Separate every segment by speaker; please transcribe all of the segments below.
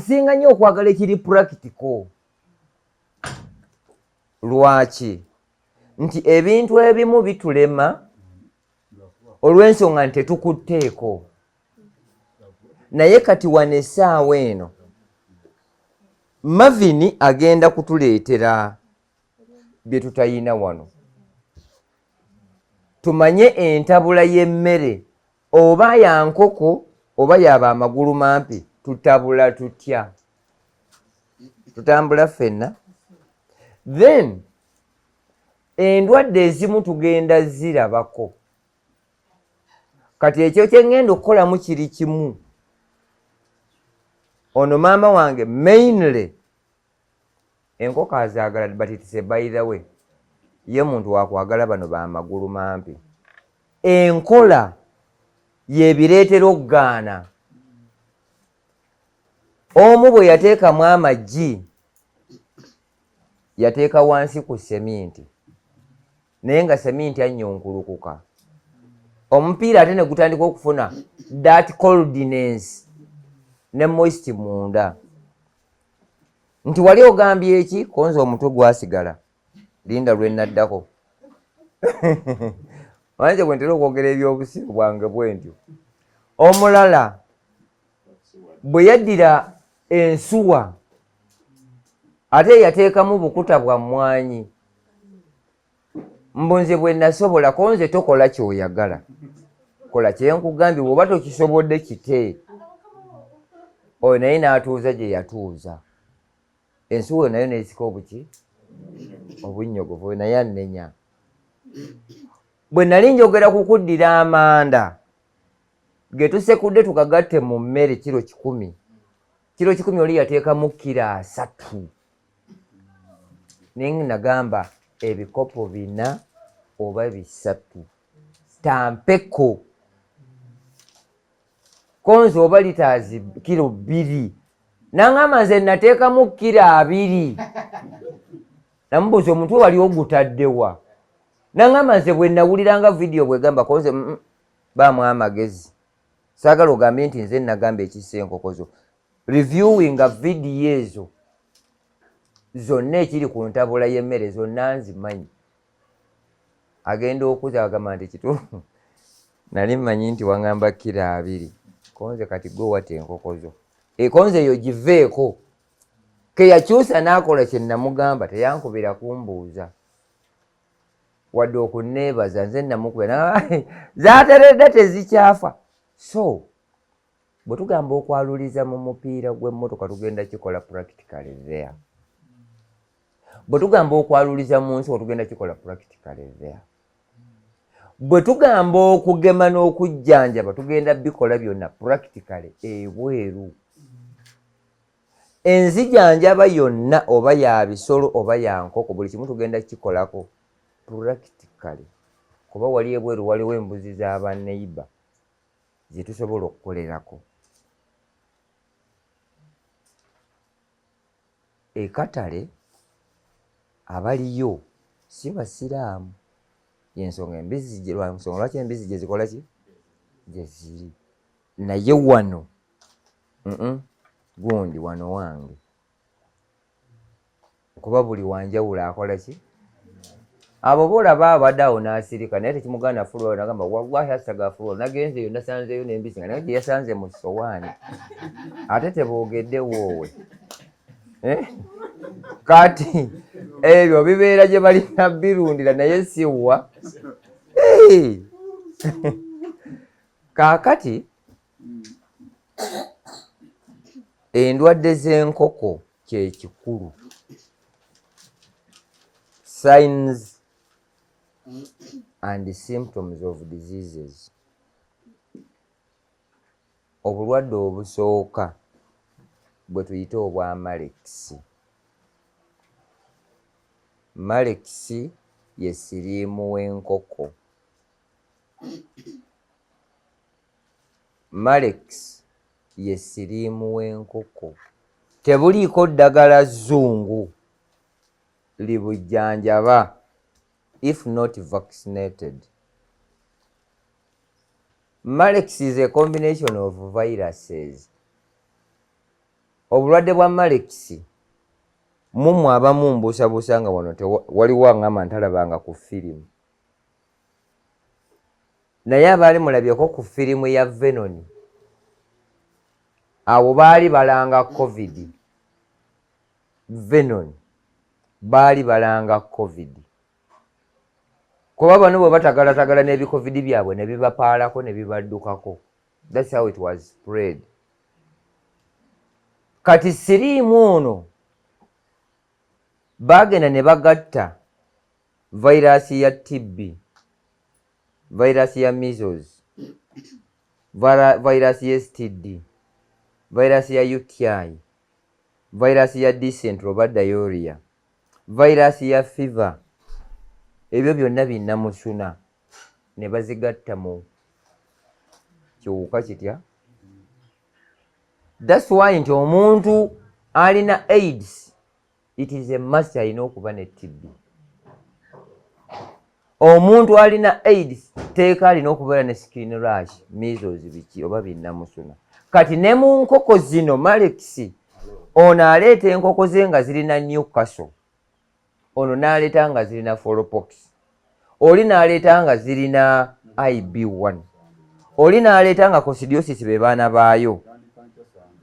Speaker 1: tusinga nnyo okwagala ekiri practical. Lwaki? Nti ebintu ebimu bitulema olw'ensonga nti tetukutteeko. Naye kati wano essaawa eno Marvin agenda kutuleetera bye tutayina wano. Tumanye entabula y'emmere oba ya nkoko oba yaba amagulu mampi tutabula tutya. Tutambula ffenna. Then endwadde ezimu tugenda zirabako. Kati ekyo kye ngenda okukolamu kiri kimu. Ono maama wange mainly enkoko azaagala, but it is by the way, ye muntu wakwagala bano ba magulu mampi. Enkola yebireetera okugaana. Omu bwe yateekamu amaggi yateeka wansi ku seminti, naye nga seminti annyunkulukuka. Omupiira ate ne gutandika okufuna that coldness ne moist munda. Nti wali ogambye eki? Konza omutwe gwasigala. Linda lwe naddako. Wanje bwe ntera okwogera ebyobusiru bwange bwe ntyo. Omulala bwe yaddira ensuwa ate yateekamu bukuta bwa mmwanyi. Mbunze bwe nasobola, konze tokola ky'oyagala. Kola kye nkugambye, bw'oba tokisobodde kite. Oyo naye n'atuuza gye yatuuza. Ensuwa nayo n'esika obuki? Obunnyogovu, naye annenya. Bwe nali njogera kukuddira amanda ge tusekudde tukagatte mu mmere kiro 10. Kiro 10 oli yateekamu kiro 3. Naye nagamba ebikopo 4 oba 3 tampeko. Konzo oba litaazi kiro 2. Nangamba nze nateekamu kiro 2. Namubuuza omutwe wali ogutaddewa. Nangamba nze bwe nawuliranga vidiyo bwegamba konze baamu amagezi. Saagala ogambe nti nze nagamba ekissa enkoko zo. Reviewing vidiyo ezo zonna ekiri ku ntabula y'emmere zonna nzimanyi. Agenda okuza agamba nti kituufu nali mmanyi nti waŋŋamba kiro 2. Konze kati gwe wate enkoko zo. Konze eyo giveeko. Ke yakyusa n'akola kye namugamba teyankubira kumbuuza. Wadde okunneebaza nze namukubira zaateredde tezikyafa. So bwe tugamba okwaluliza mu mupiira gw'emmotoka tugenda kikola practically there. Bwe tugamba okwaluliza mu nsi tugenda kikola practically there. Bwe tugamba okugema n'okujjanjaba tugenda bikola byonna practically ebweru. Enzijanjaba yonna oba ya bisolo oba ya nkoko buli kimu tugenda kikolako practically. Kuba wali ebweru waliwo embuzi z'abanneiba ze tusobola okukolerako. Ekatale abaliyo si basiraamu. Yensonga embizi gye lwansonga lwaki embizi gye zikola ki? Gye ziri. Naye wano gundi wano wange. Kuba buli wanjawulo akola ki? Abo boolaba abadde awo n'asirika naye tekimuganda fulwa nagamba wallahi asaga fulwa nagenzeeyo nasanzeeyo n'embisi nga naye gye yasanze mu sowaani. Ate teboogedde woowe. Kati ebyo bibeera gye balina birundira naye siwa. Kaakati endwadde z'enkoko kye kikulu. Signs and symptoms of diseases. Obulwadde obusooka bwe tuyita obwa Malex. Malex ye siriimu w'enkoko. Malex ye siriimu w'enkoko. Tebuliiko ddagala zzungu libujjanjaba if not vaccinated. Malex is a combination of viruses. obulwadde bwa malekisi mumwe abamu mbuusabuusa nga wano waliwo aŋŋamba ntalabanga ku firimu, naye abaali mulabyeko ku firimu ya Venom abo baali balanga covid. Venom baali balanga covid kuba bano bwe batagalatagala n'ebicovid byabwe ne bibapaalako ne bibaddukako. That's how it was spread. Kati siriimu ono bagenda ne bagatta vayirasi ya TB, vayirasi ya measles, vayirasi ya STD, vayirasi ya UTI, vayirasi ya dysentery oba diarrhea, vayirasi ya fever. Ebyo byonna binnamusuna ne bazigatta mu kiwuka kitya. That's why nti omuntu alina AIDS it is a must alina okuba ne TB. Omuntu alina AIDS teeka alina okubeera ne skin rash, measles biki oba binnamusuna. Kati ne mu nkoko zino malekisi ono aleeta enkoko ze nga zirina Newcastle, ono n'aleeta nga zirina Foropox, oli n'aleeta nga zirina IB1, oli n'aleeta nga coccidiosis be baana baayo.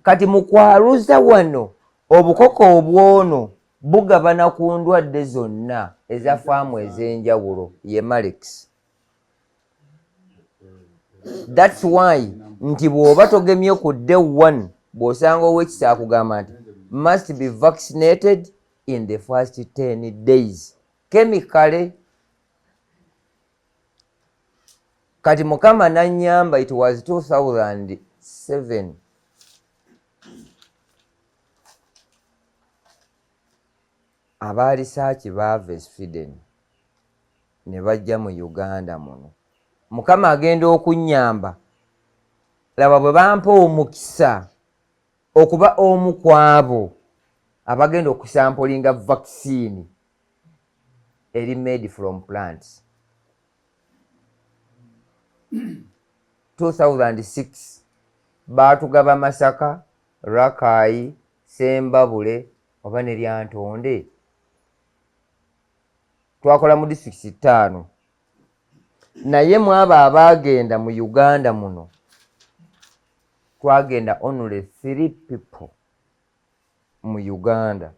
Speaker 1: Kati mu kwaluza wano obukoko obwono bugabana ku ndwadde zonna eza faamu ez'enjawulo ye malekisi. That's why nti bw'oba togemye ku day 1 bw'osanga ow'ekisa akugamba nti must be vaccinated in the first 10 days. Chemically. Kati Mukama n'annyamba, it was 2007. Abalisaaki baava Sweden ne bajja mu Uganda muno. Mukama agenda okunnyamba. Laba bwe bampa omukisa okuba omu ku abo abagenda okusampulinga vaccine eri made from plants. 2006 baatugaba Masaka, Rakai, Sembabule oba ne Lyantonde. Twakola mu district 5. Naye mu abo abaagenda mu Uganda muno twagenda only 3 people mu Uganda.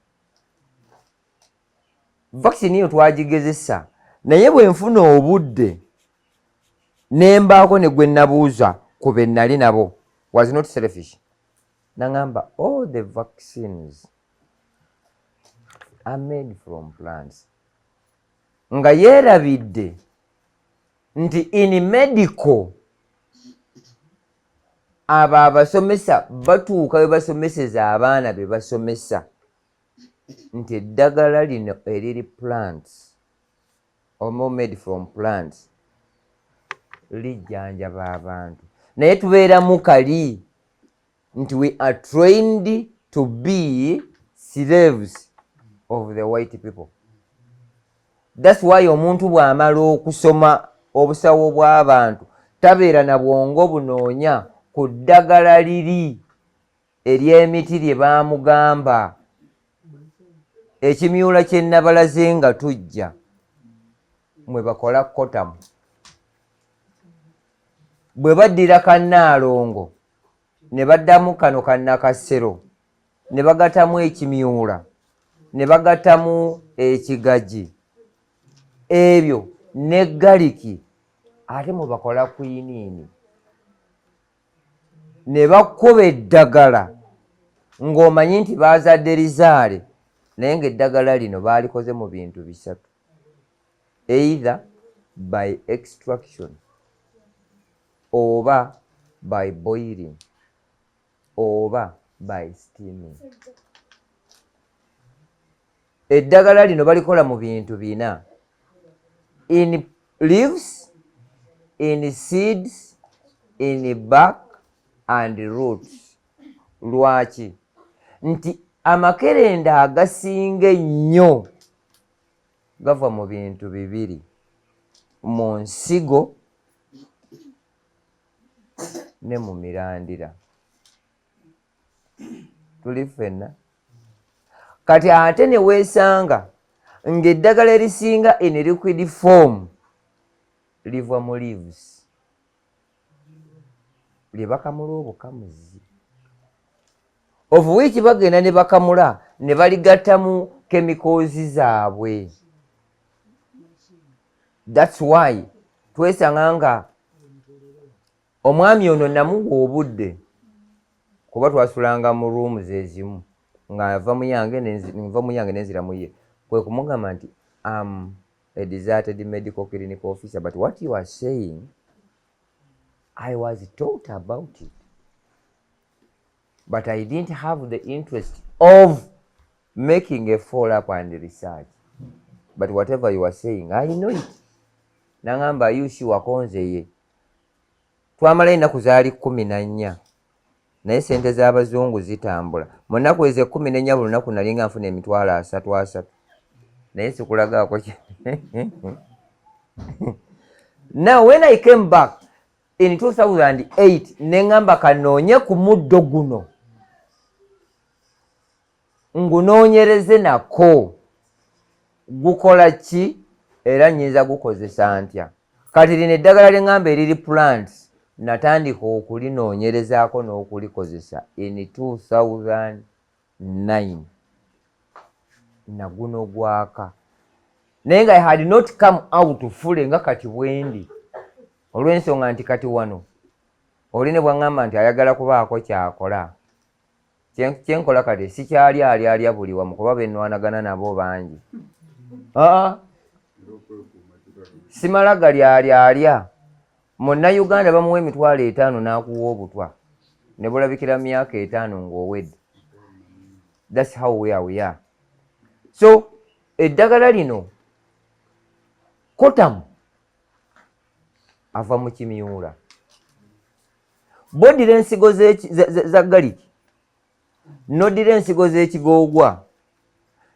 Speaker 1: Vaccine iyo twagigezesa, naye bwe nfuna obudde nembaako ne gwe nabuuza ku be nnali nabo, was not selfish. Nangamba all the vaccines are made from plants. Nga yeerabidde nti in medical abo abasomesa batuuka be basomeseza abaana be basomesa nti eddagala lino eriri plants or made from plants lijjanjaba abantu. Naye tubeeramu kali nti we are trained to be slaves of the white people. That's why omuntu bw'amala okusoma obusawo bw'abantu tabeera na bwongo bunoonya ku ddagala liri ery'emiti lye baamugamba. Ekimyula kye Nabalaze nga tujja mwe bakola kotamu, bwe baddira Kannaalongo ne baddamu kano Kannakasero ne bagatamu ekimyula ne bagatamu ekigaji, ebyo ne galiki, ate mwe bakola kwiniini ne bakuba eddagala ng'omanyi nti baazadde lizaale, naye ng'eddagala lino baalikoze mu bintu 3: either by extraction oba by boiling oba by steaming. Eddagala lino balikola mu bintu 4: in leaves, in seeds, in bark and roots. Lwaki? Nti amakerenda agasinga ennyo gava mu bintu 2: mu nsigo ne mu mirandira. tuli ffenna. Kati ate ne weesanga ng'eddagala erisinga in liquid form liva mu leaves lye bakamula obukamuzi, of which bagenda ne bakamula ne baligatta mu chemicals zaabwe. That's why twesanga nga omwami ono namuwa obudde kuba twasulanga mu rooms ezimu ng'ava mu yange nenzira mu ye, kwe kumugamba nti a deserted medical clinic officer, but what you are saying I was taught about it, but I didn't have the interest of making a follow-up and research, but whatever you are saying I know it. Nangamba yushi wakonzeye twamala ennaku zaali 14 naye sente z'abazungu zitambula. Mu nnaku ezo 14 buli lunaku nali nga nfuna emitwalo 3 naye sikulagaako. Now when I came back in 2008 neŋŋamba kanoonye ku muddo guno ngunoonyereze nako gukola ki era nnyinza gukozesa ntya. Kati lino eddagala lye ŋŋamba eriri plants natandika okulinoonyerezaako n'okulikozesa in 2009 naguno gwaka, naye nga I had not come out fule nga kati bwendi, olw'ensonga nti kati wano oli ne bwaŋŋamba nti ayagala kubaako kyakola. Kyenkola kati sikyali alya buli wamu kuba bennwanagana nabo bangi. Simala gali alya. Munnayuganda bamuwa emitwalo 5 n'akuwa obutwa ne bulabikira myaka 5 ng'owedde. That's how we are. So eddagala lino kotamu ava mu kimyula. Bodira ensigo za galiki, nodira ensigo z'ekigoogwa,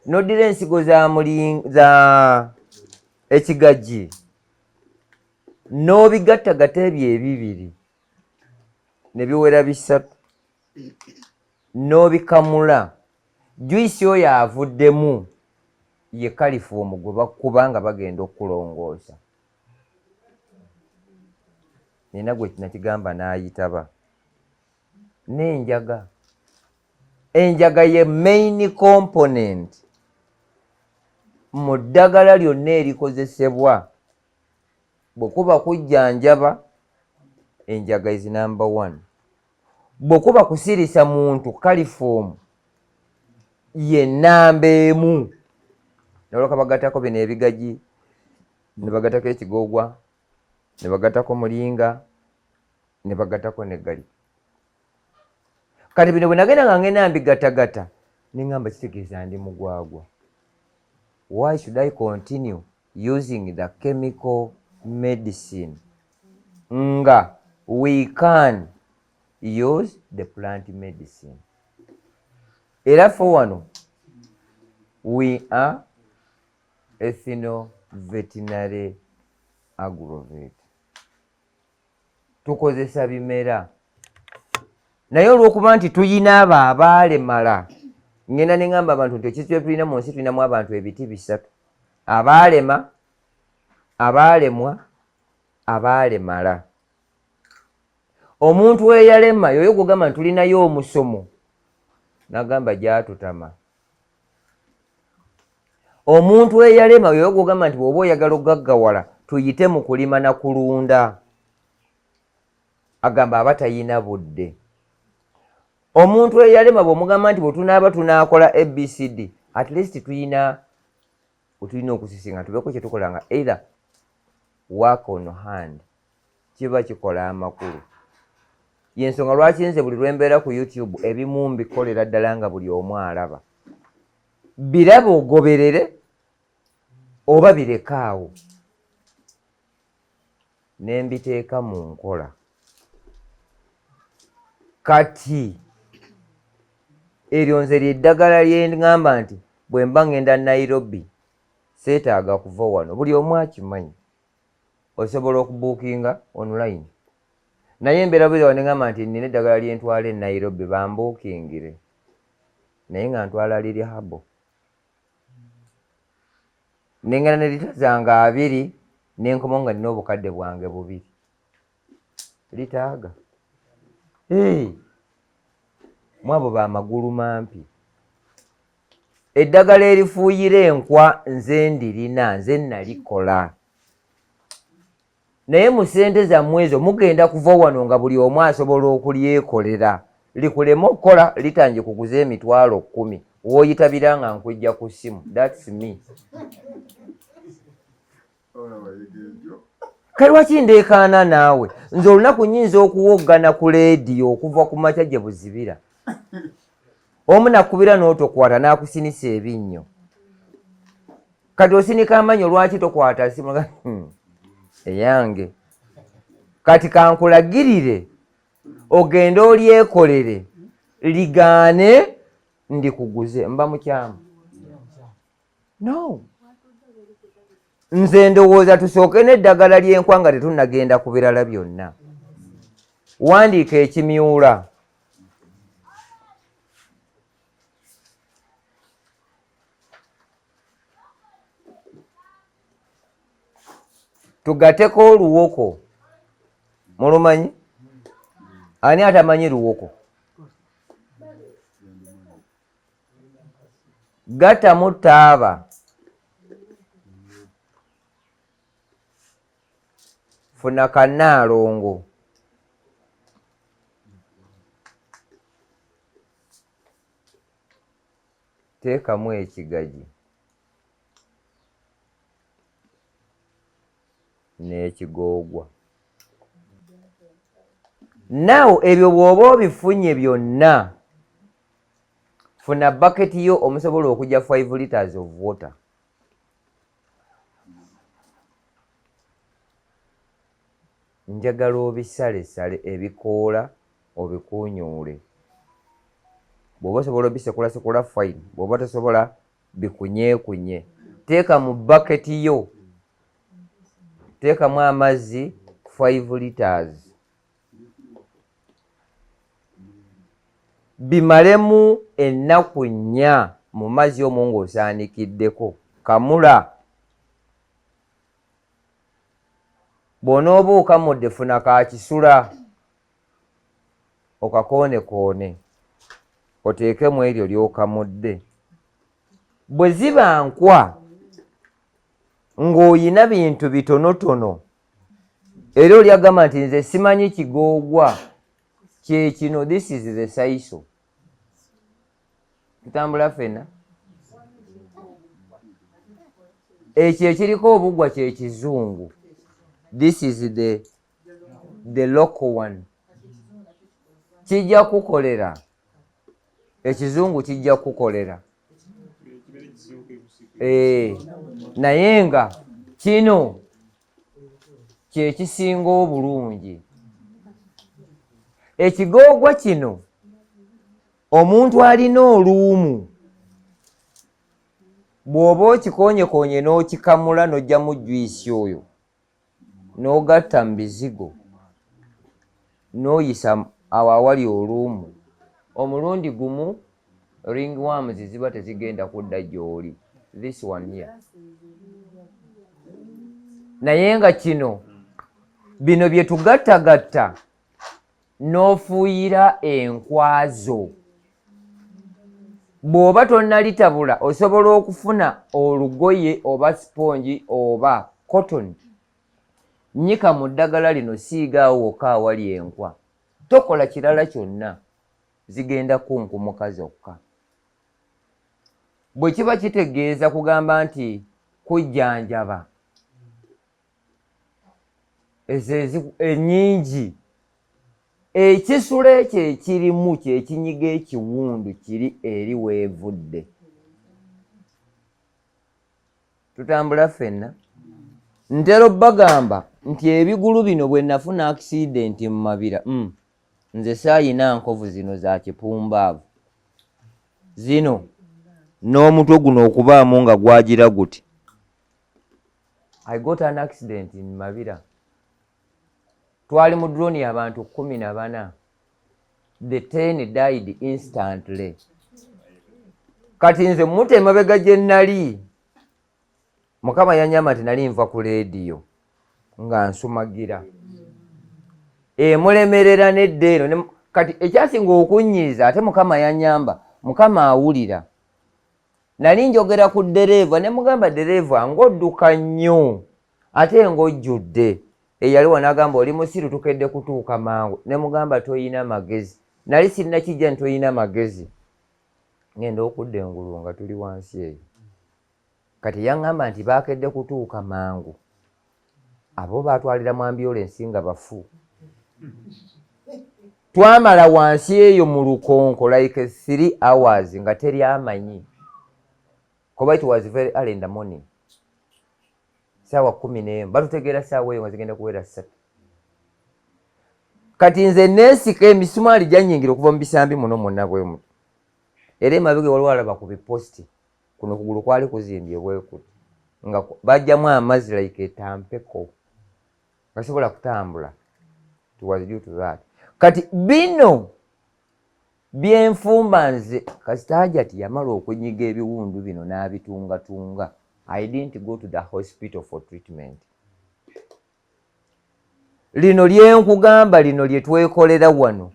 Speaker 1: nodira ensigo za ekigajji, n'obigattagatta ebyo ebibiri ne biwera 3 n'obikamula. Juice oyo avuddemu ye kalifuumu gwe bakuba nga bagenda okulongoosa. Nina gwe kinakigamba n'ayitaba. N'enjaga. Enjaga ye main component mu ddagala lyonna erikozesebwa. Bwe kuba kujjanjaba, enjaga is number 1. Bwe kuba kusirisa muntu kalifuumu ye namba 1. Nolwoka bagattako bino ebigaji, ne bagattako ekigoogwa, ne bagattako mulinga, ne bagattako ne gali. Kati bino bwe nagenda nga ngenda mbigattagatta neŋŋamba kitegeeza ndi mugwagwa. Why should I continue using the chemical medicine nga we can use the plant medicine? Era ffe wano we are ethno-veterinary agrovet. Tukozesa bimera. Naye olw'okuba nti tuyina abo abaalemala, ngenda ne ŋŋamba abantu nti ekiswe tulina mu nsi tulinamu abantu ebiti 3: abaalema, abaalemwa, abaalemala. Omuntu eyalema yoyo gugamba nti tulinayo omusomo, nagamba gyatutama. Omuntu eyalema yoyo gugamba nti bw'oba oyagala okugaggawala tuyite mu kulima na kulunda, agamba aba tayina budde. Omuntu eyalema bw'omugamba nti bwe tunaaba tunaakola ABCD, at least tulina okusisinga tubeeko kye tukola nga either work on hand, kiba kikola amakulu. Yensonga lwaki nze buli lwembeera ku YouTube ebimu mbikolera ddala nga buli omu alaba. Biraba ogoberere oba birekaawo ne mbiteeka mu nkola. Kati eryo nze lyeddagala lye ŋŋamba nti bwe mba ŋŋenda Nairobi seetaaga kuva wano, buli omu akimanyi. Osobola okubuukinga online. Naye embeera bwezaawo ne ŋŋamba nti nina eddagala lye ntwala e Nairobi bambuukingire. naye nga ntwala liri habo nengana ne lita zange 2 nenkomo nga nina obukadde bwange 2 litaaga mwabo bamagulu mampi. Eddagala erifuuyira enkwa nze ndirina, nze nalikola, naye mu ssente zammwe ezo mugenda kuva wano nga buli omu asobola okulyekolera. Likulema okukola litanje kuguza emitwalo 10 wooyitabira nga nkujja ku ssimu. That's me. Kale lwaki ndeekaana naawe? Nze olunaku nnyinza okuwoggana ku leediyo okuva ku makya gye buzibira, omu nakubira n'otokwata n'akusinisa ebinnyo. Kati osinika amanyo lwaki tokwata simu eyange? Kati kankulagirire ogende olyekolere ligaane ndikuguze, mba mukyamu? No. Nze ndowooza tusooke n'eddagala ly'enkwa nga tetunnagenda ku birala byonna. Wandiika ekimyula. Tugateko oluwoko. Mulumanyi? Ani atamanyi luwoko? Gattamu taaba. Funa kannaalongo. Teekamu ekigagi n'ekigoogwa. Now ebyo bw'oba obifunye byonna, funa baketi yo omusobola okujja 5 liters of water. Njagala obisalesale ebikoola obikuunyuule. Bw'oba osobola obisekulasekula fine, bw'oba tosobola bikunyeekunye. Teeka mu baketi yo, teekamu amazzi 5 liters. Bimalemu ennaku 4 mu mazzi omwo ng'osaanikiddeko. Kamula. Bw'onooba okamudde funa kakisula okakoone oteekemu eryo ly'okamudde. Bwe ziba nkwa ng'oyina bintu bitonotono era olyagamba nti nze simanyi kigoogwa kye kino, this is the saiso. Tutambula ffenna. Ekyo ekiriko obugwa kye kizungu. This is the local one. Kijja kukolera. Ekizungu kijja kukolera. Naye nga kino kye kisinga obulungi. Ekigoogwa kino omuntu alina oluumu bw'oba okikonyekonye n'okikamula n'ojjamu juyisi oyo n'ogatta mu bizigo n'oyisa awo awali oluumu, omulundi gumu ringworms ziba tezigenda kudda gy'oli. This one here. Naye nga kino bino bye tugattagatta n'ofuuyira enkwazo. Bw'oba tonnalitabula osobola okufuna olugoye oba spongi oba cotton. Nnyika mu ddagala lino siigaawo wokka awali enkwa. Tokola kirala kyonna, zigenda kunkumuka zokka. Bwe kiba kitegeeza kugamba nti kujjanjaba, ezo ennyingi. Ekisula ekyo ekirimu kyekinyiga ekiwundu kiri eri weevudde. Tutambula ffenna. Ntera bagamba nti ebigulu bino bwe nafuna accident mu mabira, nze saayina nkovu zino za kipumbaavu. Zino n'omutwe guno okubaamu nga gwagira guti. I got an accident in Mabira. Twali mu drone abantu 14. The 10 died instantly. kati nze mute emabega gye nnali Mukama yanyamba nti nali nva ku leediyo nga nsumagira mulemerera nedda eno kati ekyasinga okunnyiza ate Mukama yanyamba Mukama awulira nali njogera ku ddereeva ne mugamba ddereeva ng'odduka nnyo ate ng'ojjudde eyali wanagamba oli musiru tukedde kutuuka mangu ne mugamba toyina magezi nali sinnakijja nti toyina magezi ngenda okudda engulu nga tuli wansi eyo kati yaŋŋamba nti baakedde kutuuka mangu abo baatwalira mu ambyulensi nga bafu twamala wansi eyo mu lukonko like 3 hours nga teri amanyi kuba it was very early in the morning saawa 11 batutegeera saawa eyo nga zigenda kuwera 3 kati nze neesika emisumaali gyanyingira okuva mu bisambi muno mwonna bwe muti era emabega waliwo alaba ku biposti kuno kugulu kwali kuzimbye bwekuti nga bajjamu amazzi like etampeko gasobola kutambula. It was due to that. Kati bino byenfumba nze kasita Hajati yamala okunyiga ebiwundu bino n'abitungatunga. I didn't go to the hospital for treatment. Lino lyenkugamba lino lye twekolera wano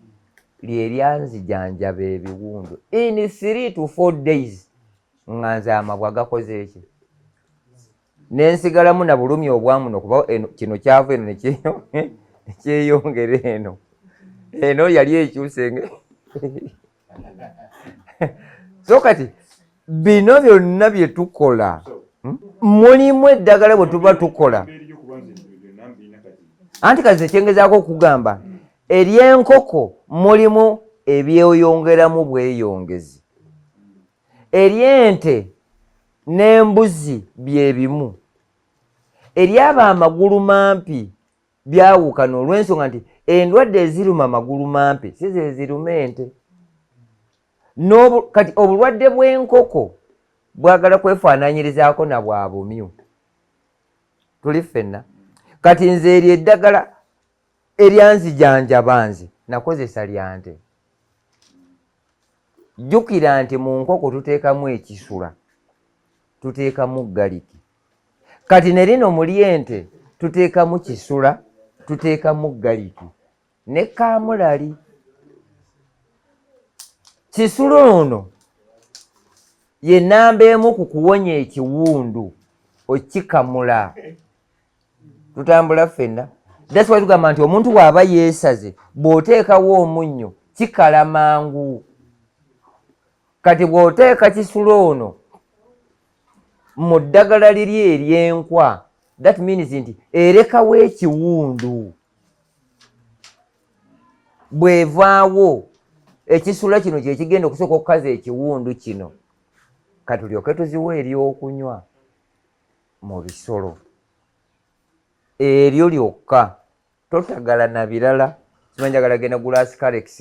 Speaker 1: lye lyanzijanjaba ebiwundu in 3 to 4 days nga nze amabwa gakoze eki nensigalamu na bulumi obwamuno kuba kino kyava eno nekyeyongera eno yali ekyusenge so kati bino byonna bye tukola mulimu eddagala bwe tuba tukola anti kazi ekyengezaako okugamba ery'enkoko mulimu ebyeyongeramu bweyongezi ery'ente n'embuzi bye bimu eryaba amagulu mampi byawukana olw'ensonga nti endwadde eziruma amagulu mampi si ze ziruma ente kati obulwadde bw'enkoko bwagala kwefaananyirizaako na bwa bumyu tuli ffenna kati nze eryo eddagala eryanzijanjaba nze nakozesa lya nte jjukira nti mu nkoko tuteekamu ekisula tuteekamu galiki kati ne lino muli ente tuteekamu kisula tuteekamu galiki ne kaamulali kisula ono ye nnamba emu ku kuwonya ekiwundu okikamula tutambula ffenna. That's why tugamba nti omuntu bw'aba yeesaze bw'oteekawo omunnyo kikala mangu. Kati bw'oteeka kisula ono mu ddagala liri ery'enkwa that means nti erekawo ekiwundu bw'evaawo ekisula kino kye kigenda okusooka okukaza ekiwundu kino katulyoke tuziwe ery'okunywa mu bisolo eryo lyokka totagala na birala. Simanyi njagala genda gula Ascarex,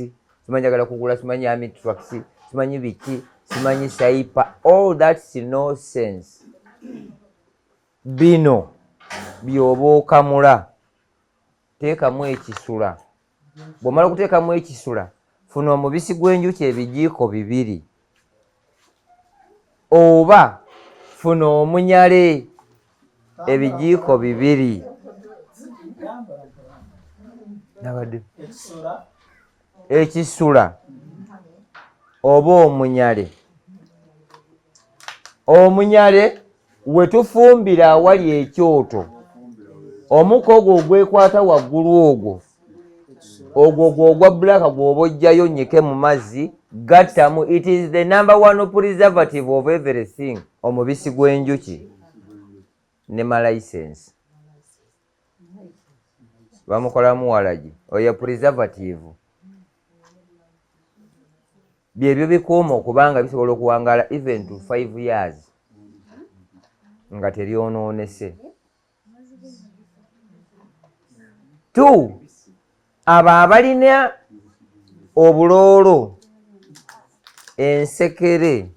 Speaker 1: simanyi njagala kugula simanyi Amitrax, simanyi biki, simanyi Saipa. All that's nonsense. Bino byoba okamula teekamu ekisula. Bw'omala okuteekamu ekisula funa omubisi gw'enjuki ebijiiko 2 oba funa omunyale ebijiiko 2 nabadde ekisula oba omunyale wetufumbira awali ekyoto omuka ogwo ogwekwata waggulu ogwo ogwa bulaka gwoba ojjayo nnyike mu mazzi gattamu. It is the number 1 preservative of everything. Omubisi gw'enjuki ne malayisensi bamukolamu walagi oyo preservative byebyo bikuuma okubanga bisobola okuwangaala even to 5 years nga teryonoonese. 2 abo abalina obuloolo ensekere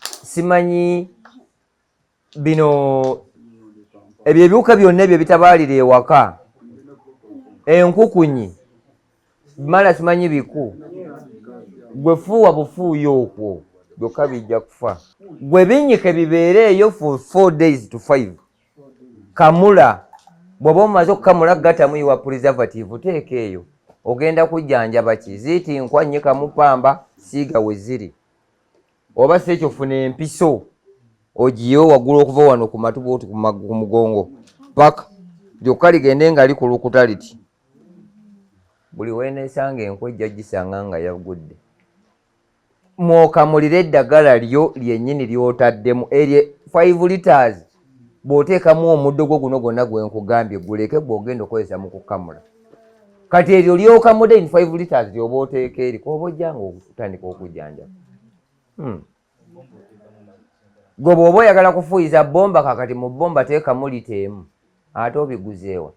Speaker 1: simanyi bino ebyo ebiwuka byonna ebyo bitabaalira ewaka enkukunyi mala simanyi biku gwe fuuwa bufuuyo okwo byokka bijja kufa. Gwe binyike bibeereeyo for 4 days to 5. Kamula bw'oba omaze okukamula gatamuyiwa preservative teeka eyo. Ogenda kujjanjaba ki? Ziiti nkwannyika mu pamba siiga we ziri. Oba si ekyo funa empiso ogiyewo waggulu okuva wano ku matu bwoti ku mugongo paka lyokka ligende nga likulukuta liti. Buli weenesanga enkwe ejja gisanga nga yagudde. Mwokamulire eddagala lyo lyennyini ly'otaddemu eryo 5 liters bw'oteekamu omuddo gwo guno gwonna gwe nkugambye guleke bw'ogenda okozesa mu kukamula. Kati eryo lyokamudde in 5 liters lyoba oteeka eri kwoba ojjanga okutandika okujjanjaba. Gwe bw'oba oyagala kufuuyiza bbomba kakati mu bbomba teekamu lita emu ate obiguzeewa.